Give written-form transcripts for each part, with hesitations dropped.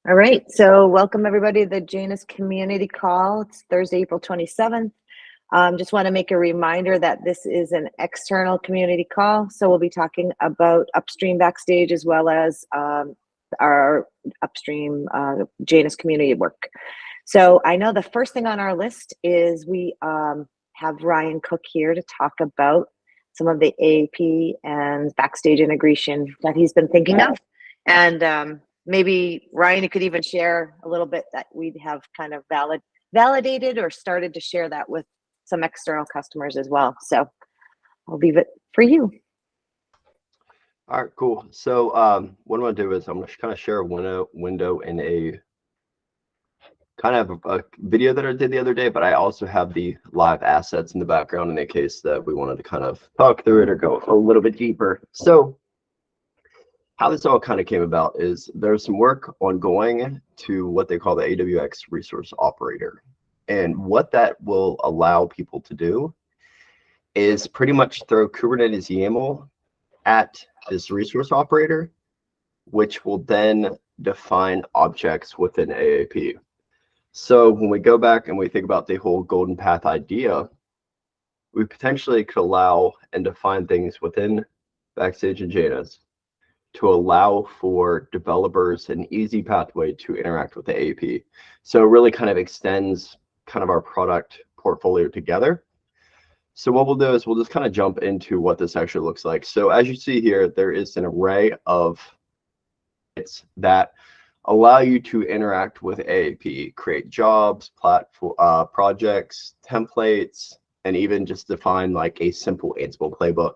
All right, so welcome everybody to the Janus community call. It's Thursday, April 27th. Just want to make a reminder that this is an external community call, so we'll be talking about upstream backstage as well as our upstream Janus community work. So I know the first thing on our list is we have Ryan Cook here to talk about some of the AAP and backstage integration that he's been thinking of. And maybe Ryan, you could even share a little bit that we'd have kind of validated or started to share that with some external customers as well. So I'll leave it for you. All right, cool. So what I'm going to do is I'm going to kind of share a window in a kind of a video that I did the other day, but I also have the live assets in the background in the case that we wanted to kind of talk through it or go a little bit deeper. So how this all kind of came about is there's some work ongoing to what they call the AWX resource operator. And what that will allow people to do is pretty much throw Kubernetes YAML at this resource operator, which will then define objects within AAP. So when we go back and we think about the whole golden path idea, we potentially could allow and define things within Backstage and Janus to allow for developers an easy pathway to interact with the AAP. So it really kind of extends kind of our product portfolio together. So what we'll do is we'll just kind of jump into what this actually looks like. So as you see here, there is an array of bits that allow you to interact with AAP, create jobs, platform, projects, templates, and even just define like a simple Ansible playbook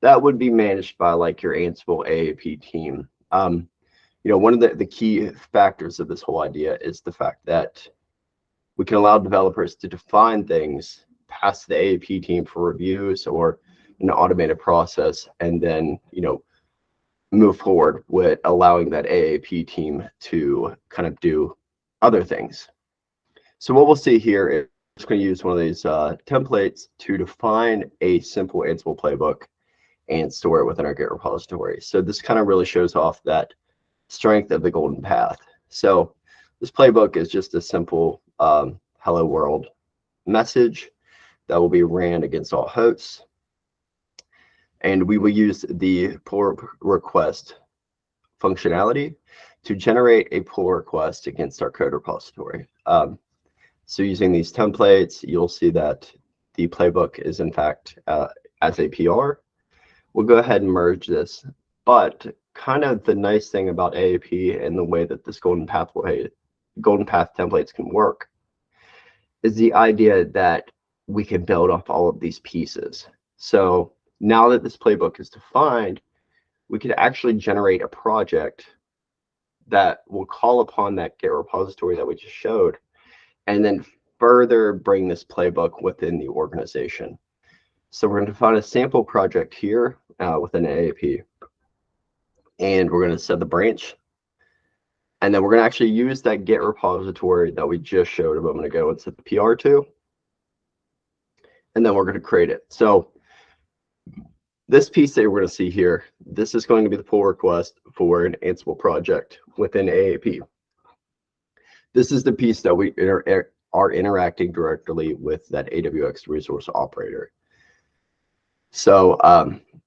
that would be managed by like your Ansible AAP team. You know, one of the key factors of this whole idea is the fact that we can allow developers to define things past the AAP team for reviews or an automated process, and then, you know, move forward with allowing that AAP team to kind of do other things. So what we'll see here is just going to use one of these templates to define a simple Ansible playbook and store it within our Git repository. So this kind of really shows off that strength of the golden path. So this playbook is just a simple hello world message that will be ran against all hosts. And we will use the pull request functionality to generate a pull request against our code repository. So using these templates, you'll see that the playbook is in fact as a PR. We'll go ahead and merge this. But kind of the nice thing about AAP and the way that this golden path templates can work is the idea that we can build off all of these pieces. So now that this playbook is defined, we could actually generate a project that will call upon that Git repository that we just showed, and then further bring this playbook within the organization. So we're going to define a sample project here within AAP, and we're going to set the branch, and then we're going to actually use that Git repository that we just showed a moment ago and set the PR to, and then we're going to create it. So this piece that we're going to see here, this is going to be the pull request for an Ansible project within AAP. This is the piece that we are interacting directly with that AWX resource operator. So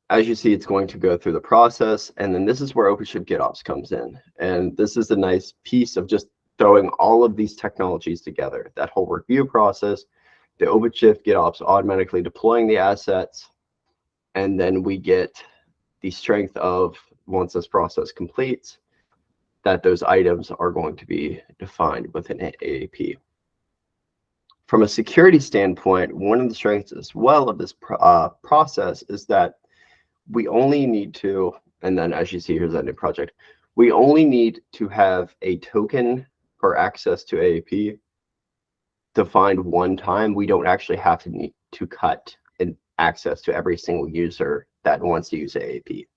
as you see, it's going to go through the process, and then this is where OpenShift GitOps comes in. And this is a nice piece of just throwing all of these technologies together, that whole review process, the OpenShift GitOps automatically deploying the assets, and then we get the strength of, once this process completes, that those items are going to be defined within AAP. From a security standpoint, one of the strengths as well of this process is that we only need to, and then as you see, here's that new project, we only need to have a token for access to AAP defined one time. We don't actually have to need to cut an access to every single user that wants to use AAP.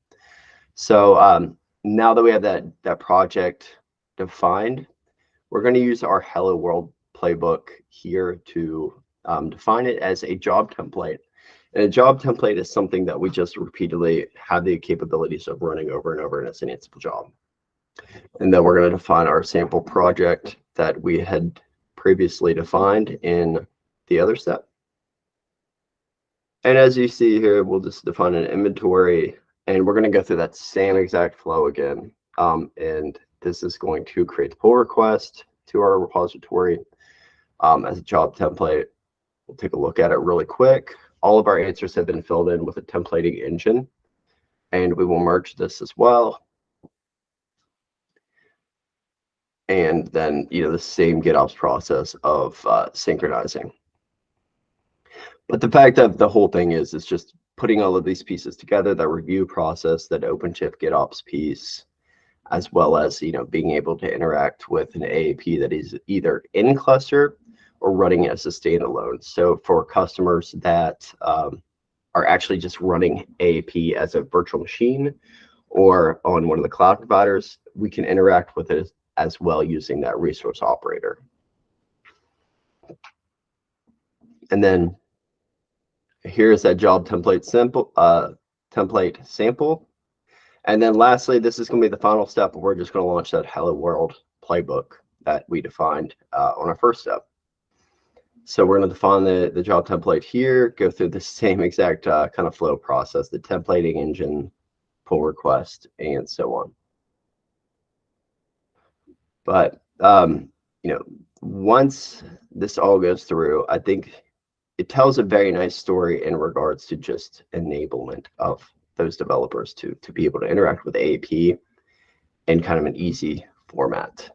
So now that we have that project defined, we're going to use our Hello World playbook here to define it as a job template. And a job template is something that we just repeatedly have the capabilities of running over and over, and it's an Ansible job. And then we're going to define our sample project that we had previously defined in the other step. And as you see here, we'll just define an inventory, and we're going to go through that same exact flow again. And this is going to create the pull request to our repository as a job template. We'll take a look at it really quick. All of our answers have been filled in with a templating engine, and we will merge this as well. And then, the same GitOps process of synchronizing. But the fact of the whole thing is just putting all of these pieces together, that review process, that OpenShift GitOps piece, as well as, being able to interact with an AAP that is either in cluster or running as a standalone. So for customers that are actually just running AAP as a virtual machine or on one of the cloud providers, we can interact with it as well using that resource operator. And then here's that job template sample. And then lastly, this is going to be the final step. We're just going to launch that Hello World playbook that we defined on our first step. So we're going to define the job template here, go through the same exact kind of flow process, the templating engine, pull request, and so on. But, once this all goes through, I think it tells a very nice story in regards to just enablement of those developers to be able to interact with AAP in kind of an easy format.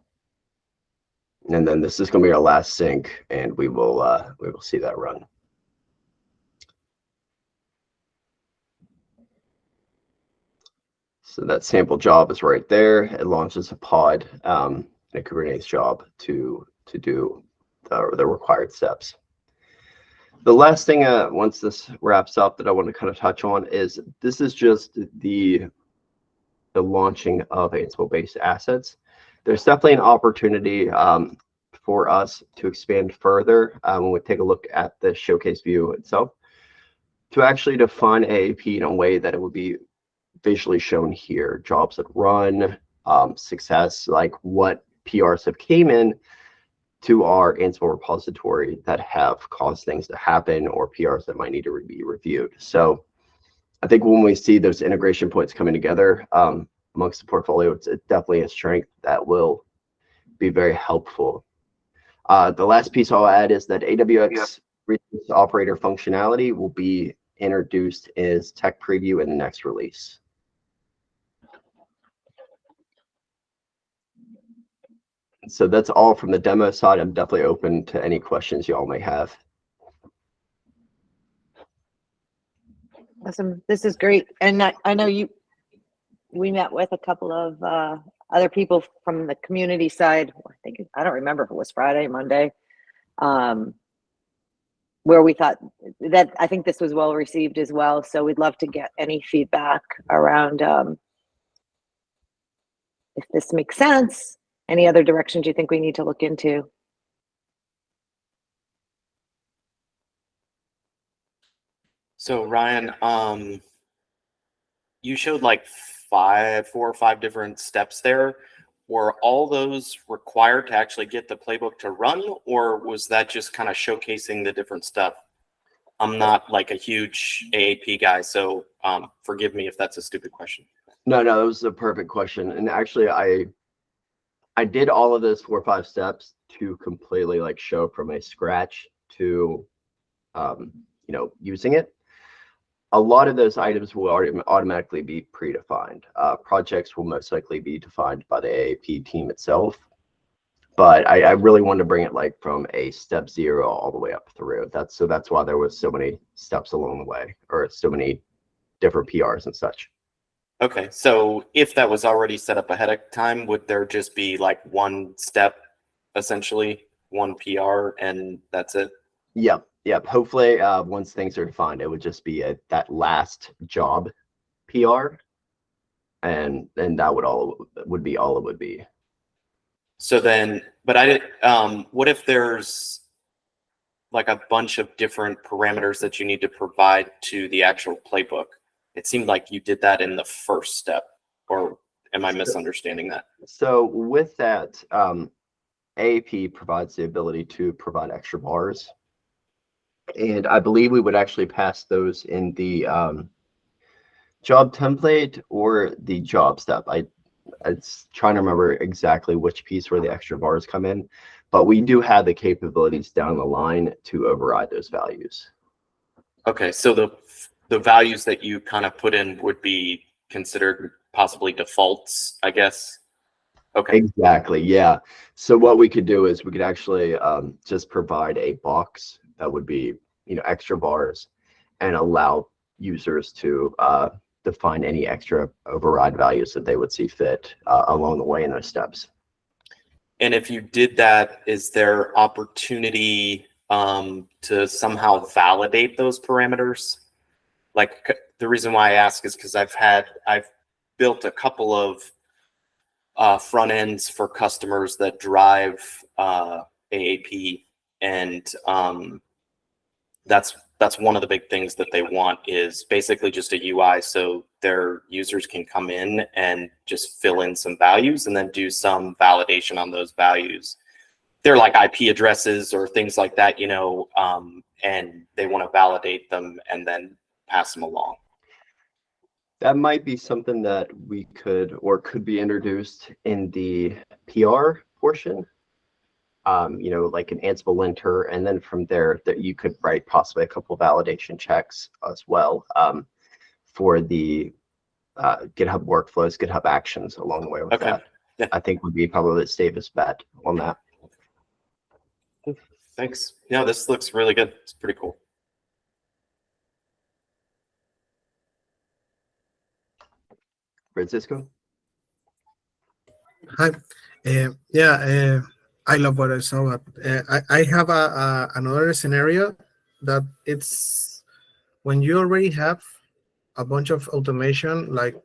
And then this is going to be our last sync, and we will see that run. So that sample job is right there. It launches a pod, a Kubernetes job to do the required steps. The last thing, once this wraps up, that I want to kind of touch on is this is just the launching of Ansible-based assets. There's definitely an opportunity for us to expand further when we take a look at the showcase view itself, to actually define AAP in a way that it would be visually shown here. Jobs that run, success, like what PRs have came in to our Ansible repository that have caused things to happen, or PRs that might need to be reviewed. So I think when we see those integration points coming together amongst the portfolio, it's definitely a strength that will be very helpful. The last piece I'll add is that AWS resource operator functionality will be introduced as tech preview in the next release. So that's all from the demo side. I'm definitely open to any questions you all may have. Awesome. This is great. And I know we met with a couple of other people from the community side. I don't remember if it was Friday, Monday, where we thought that I think this was well received as well. So we'd love to get any feedback around if this makes sense. Any other directions you think we need to look into? So Ryan, you showed like 4 or 5 different steps there. Were all those required to actually get the playbook to run, or was that just kind of showcasing the different stuff? I'm not like a huge AAP guy, so forgive me if that's a stupid question. No, that was a perfect question. And actually, I did all of those 4 or 5 steps to completely like show from a scratch to, using it. A lot of those items will automatically be predefined. Projects will most likely be defined by the AAP team itself. But I really wanted to bring it like from a step 0 all the way up through. That's why there was so many steps along the way, or so many different PRs and such. Okay, so if that was already set up ahead of time, would there just be like one step, essentially, one PR, and that's it? Yep. Hopefully, once things are defined, it would just be that last job PR, and that would be all it would be. So then, but I did. What if there's like a bunch of different parameters that you need to provide to the actual playbook? It seemed like you did that in the first step, or am I misunderstanding that? So with that, AAP provides the ability to provide extra bars. And I believe we would actually pass those in the job template or the job step. It's trying to remember exactly which piece where the extra bars come in, but we do have the capabilities down the line to override those values. Okay, so the values that you kind of put in would be considered possibly defaults, I guess. Okay. Exactly, yeah. So what we could do is we could actually just provide a box that would be, extra bars and allow users to define any extra override values that they would see fit along the way in those steps. And if you did that, is there opportunity to somehow validate those parameters? Like the reason why I ask is because I've built a couple of front ends for customers that drive AAP, and that's one of the big things that they want is basically just a UI so their users can come in and just fill in some values and then do some validation on those values. They're like IP addresses or things like that, and they want to validate them and then pass them along. That might be something that we could be introduced in the PR portion. Like an Ansible linter, and then from there that you could write possibly a couple validation checks as well for the GitHub workflows, GitHub actions along the way with that. Yeah. I think would be probably the safest bet on that. Thanks. Yeah, this looks really good. It's pretty cool. Francisco? Hi. I love what I saw. I have another scenario that it's when you already have a bunch of automation, like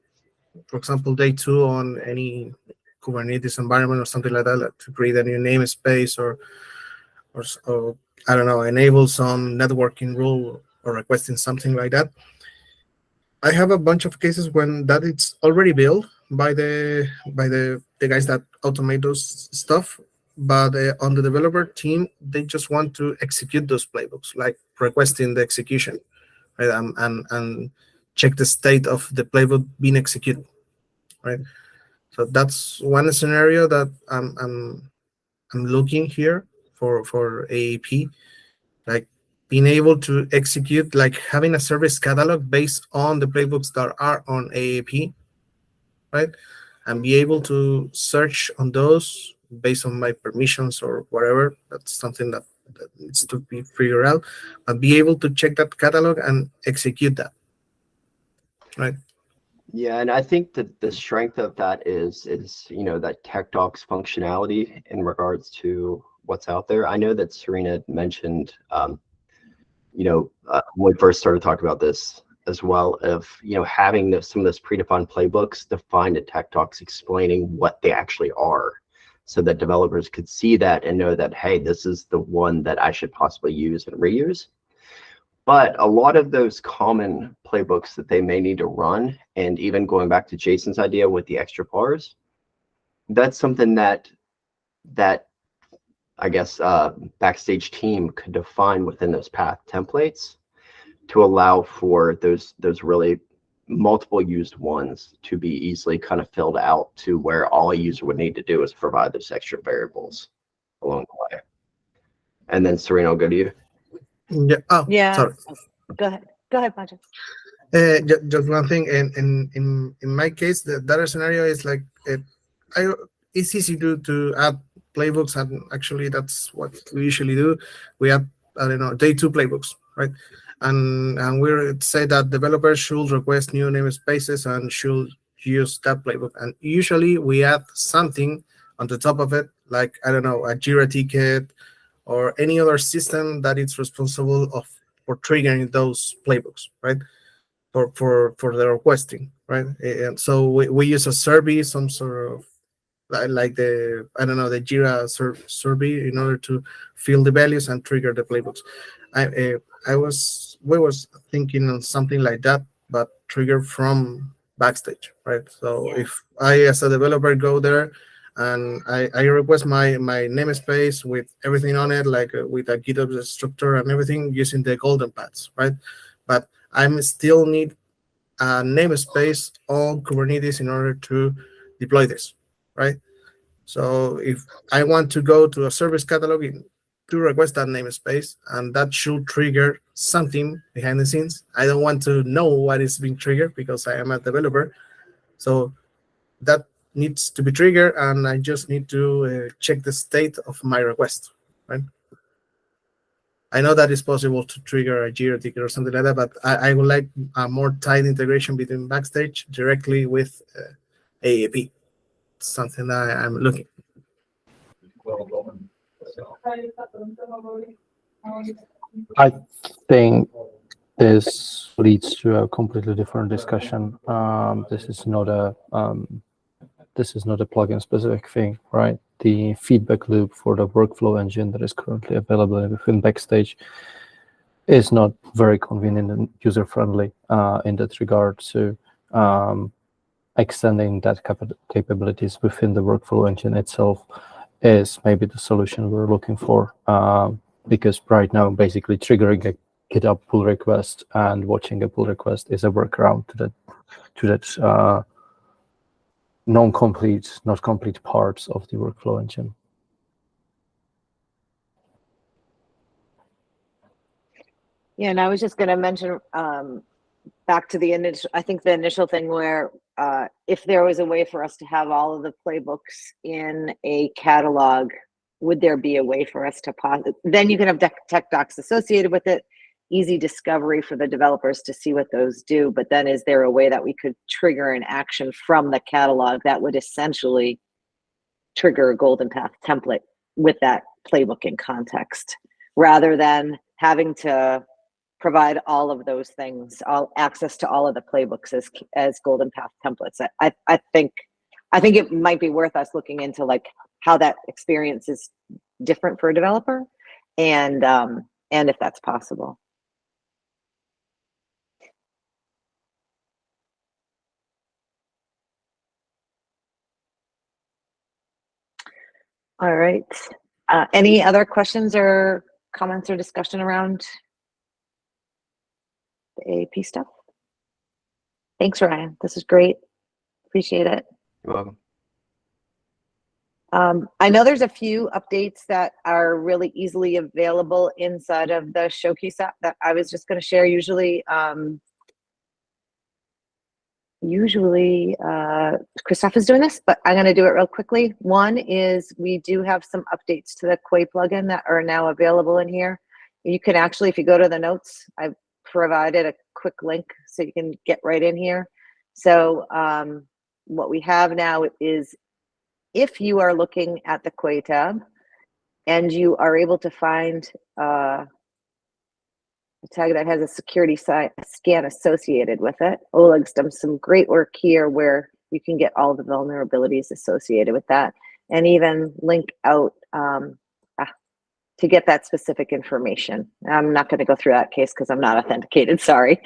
for example, day 2 on any Kubernetes environment or something like that, like to create a new namespace or I don't know, enable some networking rule or requesting something like that. I have a bunch of cases when that it's already built by the guys that automate those stuff, but on the developer team, they just want to execute those playbooks, like requesting the execution, right? And check the state of the playbook being executed, right? So that's one scenario that I'm looking here for AAP, like being able to execute, like having a service catalog based on the playbooks that are on AAP, right? And be able to search on those based on my permissions or whatever. That's something that needs to be figured out, but be able to check that catalog and execute that, right? Yeah, and I think that the strength of that is that tech docs functionality in regards to what's out there. I know that Serena mentioned when we first started talking about this as well, of having some of those predefined playbooks defined in tech docs explaining what they actually are, so that developers could see that and know that, hey, this is the one that I should possibly use and reuse. But a lot of those common playbooks that they may need to run, and even going back to Jason's idea with the extra bars, that's something that I guess Backstage team could define within those path templates to allow for those really multiple used ones to be easily kind of filled out to where all a user would need to do is provide those extra variables along the way. And then Serena, I'll go to you. Yeah. Oh, Yeah. sorry. Go ahead, Pancho. Just one thing, in my case, the other scenario is like it's easy to add playbooks, and actually that's what we usually do. We add, I don't know, day 2 playbooks, right? And we say that developers should request new namespaces and should use that playbook. And usually we add something on the top of it, like, I don't know, a Jira ticket or any other system that is responsible for triggering those playbooks, right? For the requesting, right? And so we use a survey, some sort of like the, I don't know, the Jira survey in order to fill the values and trigger the playbooks. We was thinking on something like that, but trigger from backstage, right? So if I, as a developer, go there and I request my namespace with everything on it, like with a GitHub structure and everything using the golden paths, right? But I'm still need a namespace on Kubernetes in order to deploy this, right? So if I want to go to a service catalog to request that namespace, and that should trigger something behind the scenes. I don't want to know what is being triggered because I am a developer. So that needs to be triggered, and I just need to check the state of my request, right? I know that it's possible to trigger a Jira ticket or something like that, but I would like a more tight integration between Backstage directly with AAP. Something that I'm looking. I think this leads to a completely different discussion. This is not a plugin specific thing, right? The feedback loop for the workflow engine that is currently available within Backstage is not very convenient and user friendly in that regard. So extending that capabilities within the workflow engine itself is maybe the solution we're looking for. Because right now, basically triggering a GitHub pull request and watching a pull request is a workaround to that not complete parts of the workflow engine. Yeah, and I was just going to mention back to the initial, I think the initial thing where if there was a way for us to have all of the playbooks in a catalog, would there be a way for us to then you can have tech docs associated with it, easy discovery for the developers to see what those do. But then is there a way that we could trigger an action from the catalog that would essentially trigger a golden path template with that playbook in context, rather than having to provide all of those things, all access to all of the playbooks as golden path templates? I think it might be worth us looking into like how that experience is different for a developer, and if that's possible. All right. Any other questions or comments or discussion around the AAP stuff? Thanks, Ryan. This is great. Appreciate it. You're welcome. I know there's a few updates that are really easily available inside of the Showcase app that I was just going to share. Usually Christoph is doing this, but I'm going to do it real quickly. One is we do have some updates to the Quay plugin that are now available in here. You can actually, if you go to the notes, I've provided a quick link so you can get right in here. So what we have now is, if you are looking at the Quay tab and you are able to find a tag that has a security scan associated with it, Oleg's done some great work here where you can get all the vulnerabilities associated with that, and even link out to get that specific information. I'm not going to go through that case because I'm not authenticated, sorry.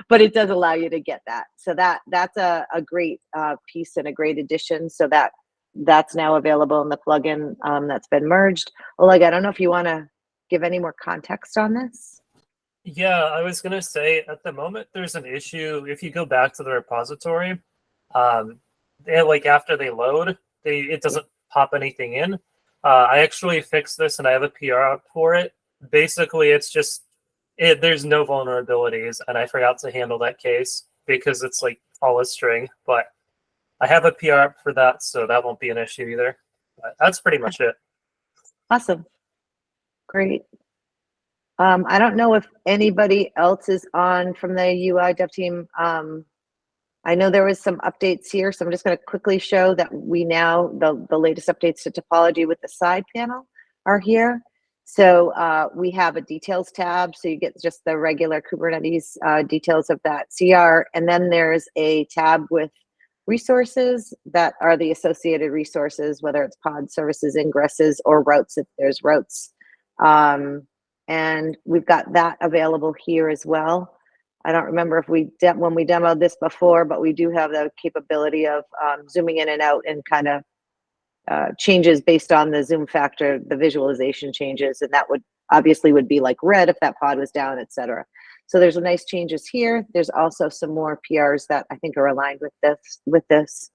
But it does allow you to get that. So that's a great piece and a great addition. So that's now available in the plugin that's been merged. Oleg, I don't know if you want to give any more context on this. Yeah, I was going to say at the moment there's an issue. If you go back to the repository, like after they load, it doesn't pop anything in. I actually fixed this and I have a PR out for it. Basically, it's just there's no vulnerabilities, and I forgot to handle that case because it's like all a string. But I have a PR for that, so that won't be an issue either. But that's pretty much it. Awesome. Great. I don't know if anybody else is on from the UI dev team. I know there was some updates here, so I'm just going to quickly show that we now, the latest updates to topology with the side panel are here. So we have a details tab, so you get just the regular Kubernetes details of that CR, and then there's a tab with resources that are the associated resources, whether it's pod services, ingresses, or routes if there's routes. And we've got that available here as well. I don't remember if when we demoed this before, but we do have the capability of zooming in and out and kind of changes based on the zoom factor, the visualization changes, and that would obviously would be like red if that pod was down, etc. So there's a nice changes here. There's also some more PRs that I think are aligned with this.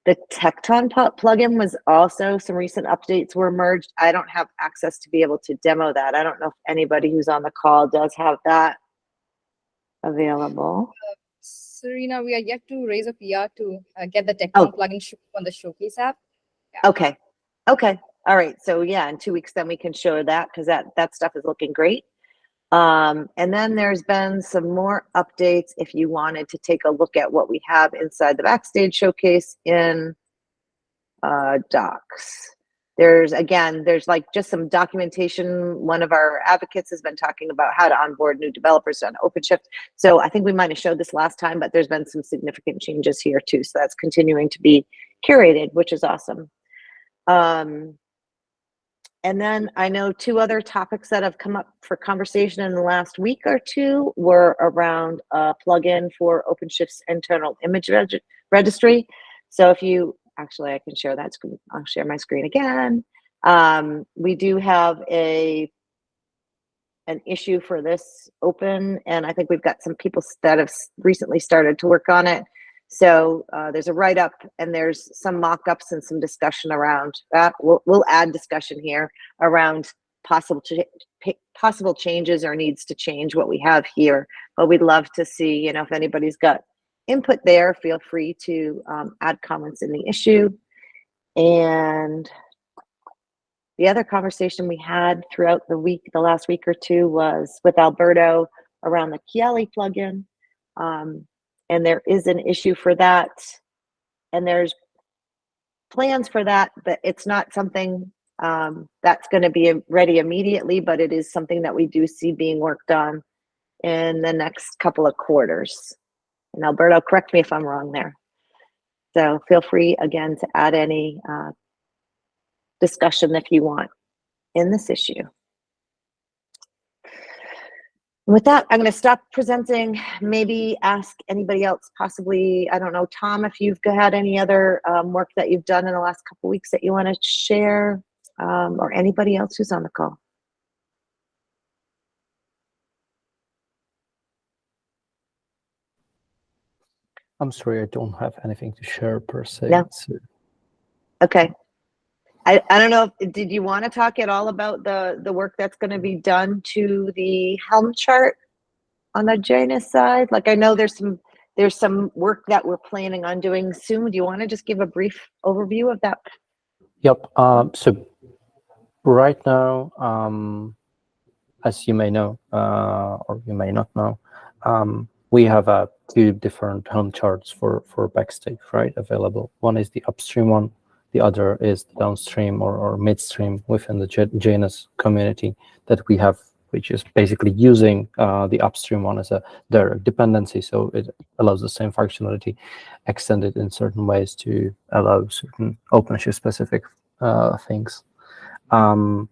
The Tecton plugin was also some recent updates were merged. I don't have access to be able to demo that. I don't know if anybody who's on the call does have that available. Serena, we are yet to raise a PR to get the Tecton plugin on the Showcase app. Yeah. Okay. All right. So yeah, in 2 weeks, then we can show that because that stuff is looking great. And then there's been some more updates if you wanted to take a look at what we have inside the Backstage Showcase in Docs. There's like just some documentation. One of our advocates has been talking about how to onboard new developers on OpenShift. So I think we might have showed this last time, but there's been some significant changes here too. So that's continuing to be curated, which is awesome. And then I know 2 other topics that have come up for conversation in the last week or 2 were around a plugin for OpenShift's internal image registry. So if you, actually I can share that screen, I'll share my screen again. We do have an issue for this open, and I think we've got some people that have recently started to work on it. So there's a write-up and there's some mock-ups and some discussion around that. We'll add discussion here around possible changes or needs to change what we have here. But we'd love to see, you know, if anybody's got input there, feel free to add comments in the issue. And the other conversation we had throughout the last week or 2 was with Alberto around the Chieli plugin. And there is an issue for that, and there's plans for that, but it's not something that's going to be ready immediately, but it is something that we do see being worked on in the next couple of quarters. And Alberto, correct me if I'm wrong there. So feel free again to add any discussion if you want in this issue. With that, I'm going to stop presenting, maybe ask anybody else, possibly, I don't know, Tom, if you've had any other work that you've done in the last couple of weeks that you want to share, or anybody else who's on the call. I'm sorry, I don't have anything to share per se. No? So. Okay. I don't know, did you want to talk at all about the work that's going to be done to the Helm chart on the Janus side? Like I know there's some work that we're planning on doing soon. Do you want to just give a brief overview of that? Yep. So right now, as you may know, or you may not know, we have 2 different Helm charts for Backstage, right? Available. One is the upstream one. The other is the downstream or midstream within the Janus community that we have, which is basically using the upstream one as a direct dependency. So it allows the same functionality extended in certain ways to allow certain OpenShift specific things. The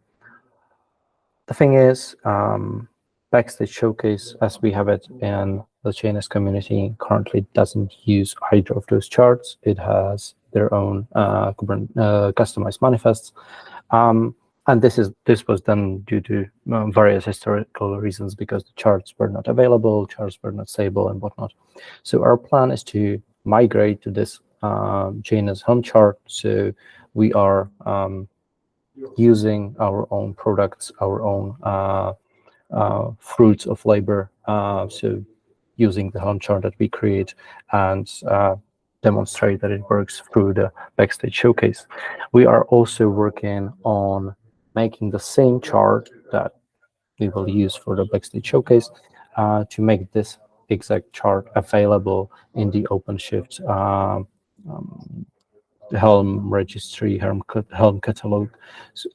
thing is, Backstage Showcase, as we have it in the Janus community, currently doesn't use either of those charts. It has their own customized manifests. And this was done due to various historical reasons, because the charts were not available, charts were not stable, and whatnot. So our plan is to migrate to this Janus Helm chart. So we are using our own products, our own fruits of labor. So using the Helm chart that we create and demonstrate that it works through the Backstage Showcase. We are also working on making the same chart that we will use for the Backstage Showcase to make this exact chart available in the OpenShift Helm registry, Helm catalog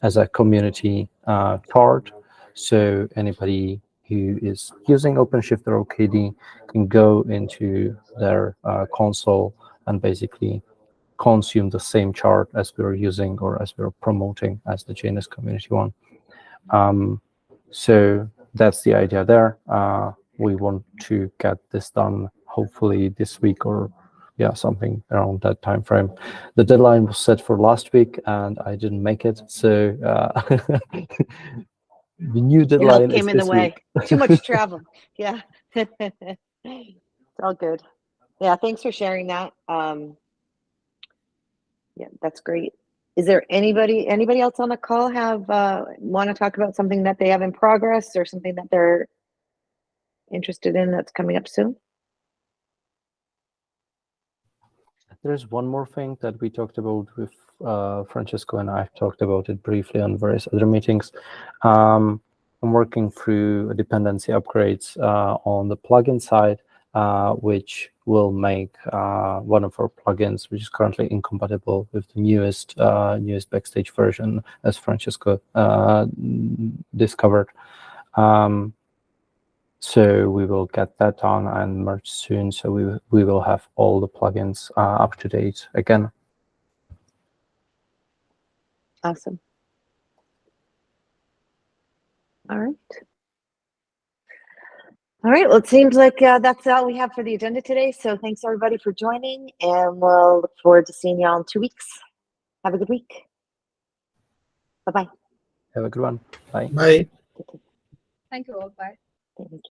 as a community chart. So anybody who is using OpenShift or OKD can go into their console and basically consume the same chart as we're using or as we're promoting as the Janus community one. So that's the idea there. We want to get this done hopefully this week, or something around that time frame. The deadline was set for last week and I didn't make it, so the new Your health deadline is came in the this way. week. Too much travel. Yeah. It's all good. Yeah, thanks for sharing that. Yeah, that's great. Is there anybody else on the call have want to talk about something that they have in progress or something that they're interested in that's coming up soon? There's one more thing that we talked about with Francesco, and I've talked about it briefly on various other meetings. I'm working through dependency upgrades on the plugin side, which will make one of our plugins, which is currently incompatible with the newest Backstage version, as Francesco discovered. So we will get that done and merged soon. So we will have all the plugins up to date again. Awesome. All right. All right. Well, it seems like that's all we have for the agenda today. So thanks everybody for joining, and we'll look forward to seeing y'all in 2 weeks. Have a good week. Bye-bye. Have a good one. Bye. Bye. Thank you all. Bye. Thank you.